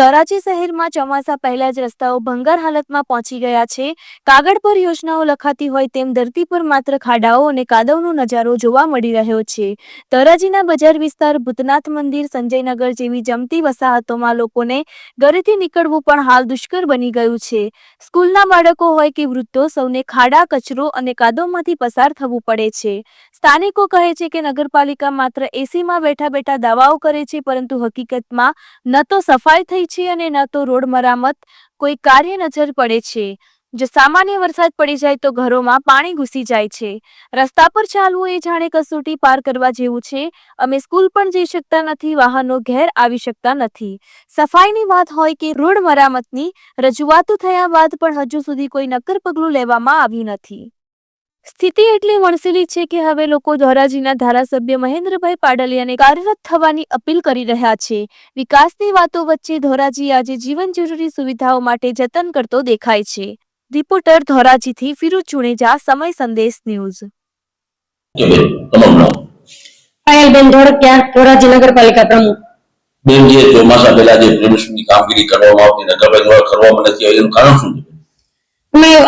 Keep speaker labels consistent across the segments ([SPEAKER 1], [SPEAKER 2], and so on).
[SPEAKER 1] ધોરાજી શહેરમાં ચોમાસા પહેલા જ રસ્તાઓ ભંગાર હાલતમાં પહોંચી ગયા છે। કાગળ પર યોજનાઓ લખાતી હોય તેમ ધરતી પર માત્ર ખાડાઓ અને કાદવનો નજારો જોવા મળી રહ્યો છે। ધોરાજીના બજાર વિસ્તાર, ભૂતનાથ મંદિર, સંજયનગર જેવી જમતી વસાહતોમાં લોકોને ઘરેથી નીકળવું પણ હાલ દુષ્કર બની ગયું છે। સ્કૂલના બાળકો હોય કે વૃદ્ધો, સૌને ખાડા, કચરો અને કાદવમાંથી પસાર થવું પડે છે। સ્થાનિકો કહે છે કે નગરપાલિકા માત્ર એસીમાં બેઠા બેઠા દાવાઓ કરે છે, પરંતુ હકીકતમાં ન તો સફાઈ થઈ છે અને ન તો રોડ મરામત કોઈ કાર્ય નજર પડે છે। જો સામાન્ય વરસાદ પડી જાય તો ઘરોમાં પાણી ઘૂસી જાય છે। રસ્તા પર ચાલવું એ જાણે કસોટી પાર કરવા જેવું છે। અમે સ્કૂલ પણ જઈ શકતા નથી, વાહનો ઘેર આવી શકતા નથી। સફાઈની વાત હોય કે રોડ મરામતની રજૂઆતો થયા બાદ પણ હજુ સુધી કોઈ નક્કર પગલું લેવામાં આવ્યું નથી। સ્થિતિ એટલી વણસેલી છે કે હવે લોકો ધોરાજીના ધારાસભ્ય મહેન્દ્રભાઈ પાડલિયાને કાર્યરત થવાની અપીલ કરી રહ્યા છે। વિકાસની વાતો વચ્ચે ધોરાજી આજે જીવન જરૂરી સુવિધાઓ માટે જતન કરતો દેખાય છે। રિપોર્ટર ધોરાજીથી ફિરોજ ચુનેજા, સમય સંદેશ ન્યૂઝ।
[SPEAKER 2] પાયલબેન ધોળકિયા, ધોરાજી નગરપાલિકા પ્રમુખ।
[SPEAKER 3] બેન, જે ચોમાસા પહેલા જે પ્રિવેન્શનની કામગીરી કરવામાં આવતી નગરપાલિકા દ્વારા કરવામાં નથી આવી, એનું કારણ શું છે?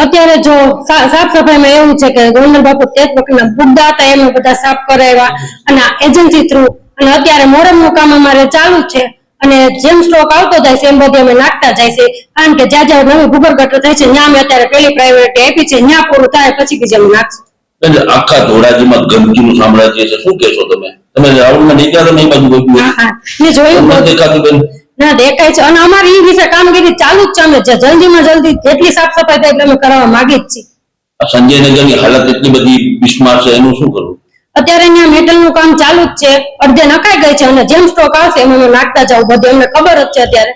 [SPEAKER 2] અત્યારે જો સાફ સફાઈમાં એવું છે કે ગવર્નર બાપુ તે વખતના બુદ્ધા હતા, એમને બધા સાફ કરાવ્યા અને એજન્સી થ્રુ, અને અત્યારે મોરમનું કામ અમારે ચાલુ છે અને જેમ સ્ટોક આવતો જાય છે એમ બધું અમે નાખતા જાય છે। કારણ કે જ્યાં જ્યાં નવી ભૂગર્ભ ગટર થાય છે ત્યાં અમે અત્યારે પહેલી પ્રાયોરિટી આપી છે, ત્યાં પૂરું થાય પછી બીજે અમે નાખશું।
[SPEAKER 3] આખા ધોરાજીમાં ગંદકીનું સામ્રાજ્ય છે, શું કહેશો તમે? તમે રાઉન્ડમાં નીકળ્યા તો નહીં બાજુ
[SPEAKER 2] મેં જોયું
[SPEAKER 3] દેખાતું બેન?
[SPEAKER 2] ના, દેખાય છે અને અમારી એ વિશે કામગીરી ચાલુ જ છે। અમે જલ્દીમાં જલ્દી જેટલી સાફ સફાઈ થાય એટલે અમે કરવા માંગી જ છીએ।
[SPEAKER 3] સંજયનગરની હાલત એટલી બધી બિસ્માર છે, એનું શું કરવું?
[SPEAKER 2] અત્યારે અહીંયા મેટલનું કામ ચાલુ જ છે, અડધે નખાઈ ગઈ છે અને જેમ સ્ટોક આવશે એમ અમે નાખતા જાવ, બધું એમને ખબર જ છે। અત્યારે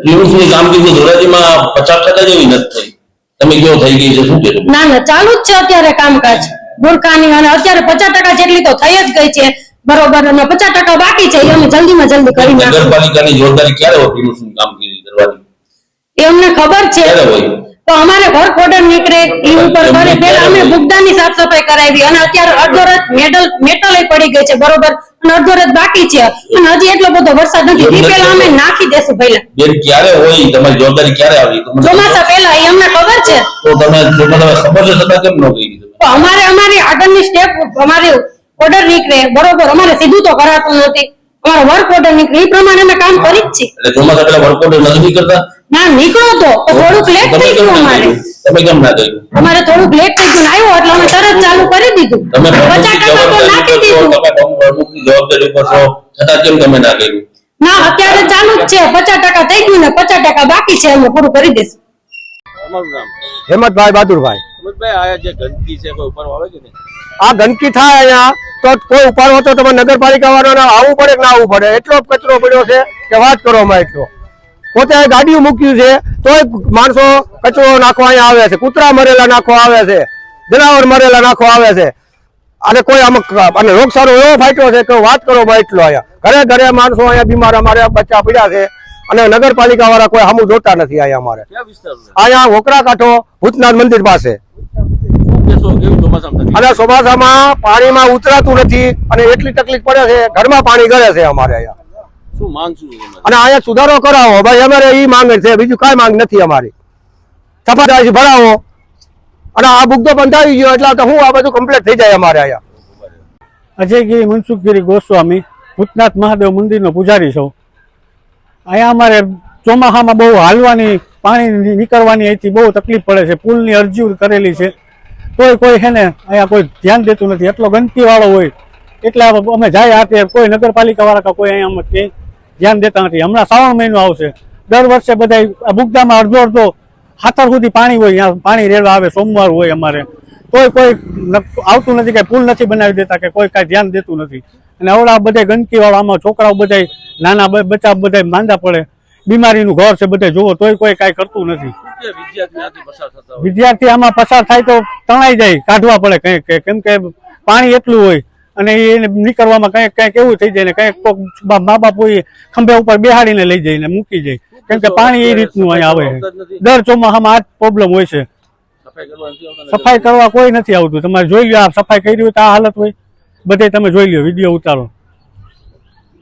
[SPEAKER 3] પ્રિવેન્શનની કામગીરી ધોરાજીમાં 50% જેવી નથી થઈ, તમે કેવો થઈ ગઈ છે, શું કહેશો?
[SPEAKER 2] ના ના, ચાલુ જ છે અત્યારે કામકાજ ગુરખાની, અને અત્યારે 50% જેટલી તો થઈ જ ગઈ છે બરોબર, અને 50% બાકી છે એ અમે જલ્દીમાં જલ્દી કરી નાખીશું।
[SPEAKER 3] નગરપાલિકાની જવાબદારી ક્યારે હોય પ્રિવેન્શનની કામગીરી કરવાની?
[SPEAKER 2] એ અમને ખબર છે, તો અમારે વર્ક ઓર્ડર નીકળે એ ઉપર કરી પહેલા અમે બુદ્ધાની સાફ સફાઈ કરાવી અને અત્યારે અડધો રથ મેટલ પડી ગઈ છે બરોબર, અને અડધો રથ બાકી છે અને હજી એટલો બધો વરસાદ નથી, એ પહેલા અમે નાખી દેશું। પહેલા
[SPEAKER 3] બેન, ક્યારે હોય તમારી જવાબદારી, ક્યારે આવી?
[SPEAKER 2] ચોમાસા પહેલા, એ અમને ખબર છે।
[SPEAKER 3] તો તમે ખબર છે છતાં કેમ ન કરી?
[SPEAKER 2] તો અમારી આગળની સ્ટેપ, અમારી ઓર્ડર નીકળે બરોબર, અમારે સીધું તો કરાતું નથી, અમારો વર્ક ઓર્ડર નીકળે એ પ્રમાણે અમે કામ કરી જ છીએ।
[SPEAKER 3] એટલે ચોમાસા પહેલા વર્ક ઓર્ડર નથી કરતા?
[SPEAKER 2] ના, નીકળો તો થોડુંક લેટ થઈ ગયું અમારે।
[SPEAKER 3] તમે કેમ ના કર્યું?
[SPEAKER 2] અમારે થોડુંક લેટ થઈ ગયું, આવ્યો એટલે અમે તરત ચાલુ કરી દીધું।
[SPEAKER 3] તમે
[SPEAKER 2] 50% તો નાખી દીધું।
[SPEAKER 3] પ્રમુખની જવાબદારી ઉપર છો છતાં કેમ તમે ના કર્યું?
[SPEAKER 2] ના, અત્યારે ચાલુ જ છે, 50% થઈ ગયું ને 50% બાકી છે, અમે પૂરું કરી દઈશું।
[SPEAKER 4] તમારું નામ?
[SPEAKER 5] હેમંતભાઈ બહાદુરભાઈ।
[SPEAKER 4] હેમંતભાઈ, આ જે ગંદકી છે કોઈ ઉપર આવે કે નહીં?
[SPEAKER 5] આ ગંદકી થાય અહીંયા તો કોઈ ઉપાડવો તો તમે નગરપાલિકા વાળાને આવવું પડે કે ના આવવું પડે? એટલો કચરો પડ્યો છે કે વાત કરવામાં એટલો। પોતે ગાડીઓ મૂક્યું છે તોય માણસો કચરો નાખવા અહીંયા આવે છે, કૂતરા મરેલા નાખવા આવે છે, જનાવર મરેલા નાખવા આવે છે, અને કોઈ અને રોગચાળો એવો ફાટ્યો છે કે વાત કરો એટલો। અહીંયા ઘરે ઘરે માણસો અહીંયા બીમાર, અમારે બચ્ચા પડ્યા છે અને નગરપાલિકા વાળા કોઈ સામું જોતા નથી। અહીંયા અમારે અહીંયા વોકરા કાંઠો, ભૂતનાથ મંદિર પાસે, અને ચોમાસામાં પાણીમાં ઉતરાતું નથી અને એટલી તકલીફ પડે છે, ઘરમાં પાણી ગળે છે અમારે અહીંયા।
[SPEAKER 4] શું માંગ શું?
[SPEAKER 5] અને અહીંયા સુધારો કરાવો ભાઈ, અમારે એ માંગ છે, બીજું કઈ માંગ નથી અમારી। સફાઈ ભરાવો અને આ બુગદો બંધાવી ગયો એટલે તો હું આ બધું કમ્પ્લીટ થઈ જાય અમારે અહીંયા।
[SPEAKER 6] અજયગીરી મનસુખગીરી ગોસ્વામી, ભૂતનાથ મહાદેવ મંદિરનો પૂજારી છું। અહીંયા અમારે ચોમાસામાં બહુ હાલવાની, પાણી નીકળવાની અહીંથી બહુ તકલીફ પડે છે। પુલની અરજી કરેલી છે તોય કોઈ છે ને અહીંયા કોઈ ધ્યાન દેતું નથી, એટલો ગંદકી વાળો હોય એટલે અમે જાય આતે કોઈ નગરપાલિકા વાળા કોઈ અહીંયા ક્યાંય ધ્યાન દેતા નથી। હમણાં શ્રાવણ મહિનો આવશે, દર વર્ષે બધા બુગદામાં અડધો હાથર સુધી પાણી હોય, અહીંયા પાણી રેડવા આવે, સોમવાર હોય અમારે, તોય કોઈ આવતું નથી, કઈ પુલ નથી બનાવી દેતા કે કોઈ કાંઈ ધ્યાન દેતું નથી। અને આવડા બધા ગંદકી વાળા, આમાં છોકરાઓ બધા નાના બચ્ચા બધા માંદા પડે, બીમારીનું ઘર છે બધે જોવો તોય કોઈ કાંઈ કરતું નથી। વિદ્યાર્થી આમાં પસાર થાય તો તણાઈ જાય, કાઢવા પડે કંઈક, કેમ કે પાણી એટલું હોય અને એને નીકળવામાં કંઈક એવું થઈ જાય ને કંઈક મા બાપ હોય ખંભે ઉપર બેહાડીને લઈ જઈને મૂકી જાય, કેમ કે પાણી એ રીતનું અહીંયા આવે છે। દર ચોમાસામાં આ જ પ્રોબ્લેમ હોય છે। સફાઈ કરવા કોઈ નથી આવતું। તમારે જોઈ લો, આ સફાઈ કરી હોય તો આ હાલત હોય, બધે તમે જોઈ લો, વિડીયો ઉતારો।